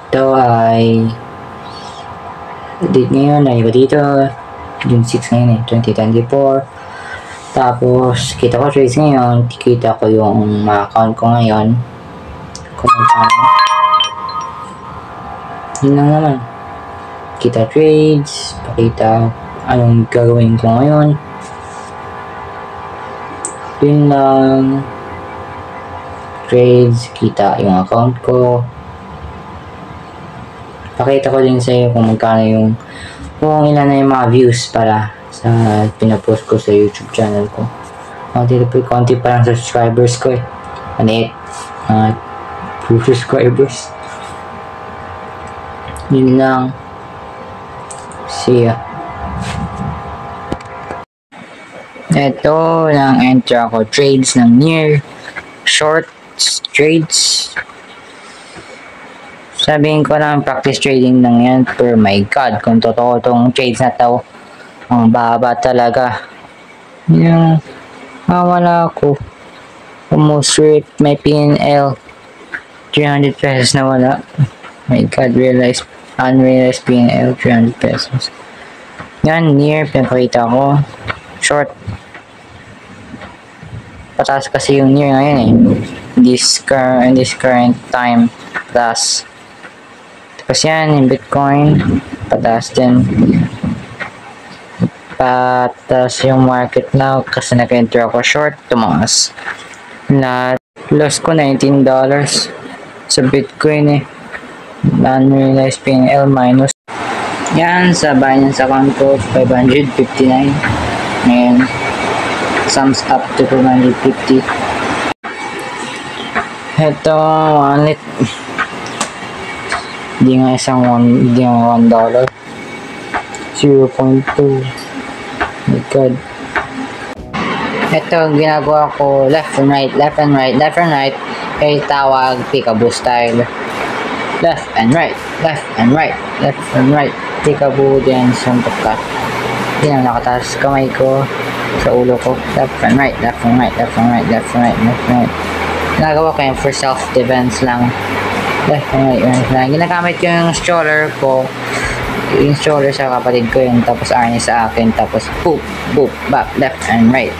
Ito ay date ngayon ay dito June 6 ngayon 2024. Tapos kita ko trades ngayon, kita ko yung mga account ko ngayon kung magkano. Yun lang naman, kita trades, pakita anong gagawin ko ngayon. Yun lang, trades, kita yung account ko. Pakita ko din sa iyo kung magkano kung ilan na yung mga views para sa pinapost ko sa YouTube channel ko. Konti pa lang subscribers ko Maliit. 2 subscribers. Yun lang. See ya. Ito lang entry ako. Trades ng near short trades. Sabihin ko lang, practice trading lang yan. Pero my God, kung totoo tong trades na to, ang baba talaga. Yung wala ako. Almost rate my PNL. 300 pesos na wala. My God, unrealized PNL, 300 pesos. Yan, near, pinakita ko. Short. Pataas kasi yung near ngayon in this current time. Plus. Tapos yan, in Bitcoin, pataas din. Pataas yung market now kasi nag-enter ako short, tumaas. Loss ko $19 sa Bitcoin unrealized PNL minus. Yan, sa Binance account ko, 559. Ngayon, sums up to 250. Ito, wallet. Hindi nga $1. 0.2. My God. Ito, ginagawa ko left and right. Kaya tawag peekaboo style. Left and right. Peekaboo din, suntok ka. Yan ang nakataas kamay ko sa ulo ko. Left and right. Ginagawa ko yan for self-defense lang. Left and right. Ginagamit ko yung stroller ko. Yung stroller sa kapatid ko yun. Tapos Arnie sa akin. Tapos boop, back, left and right.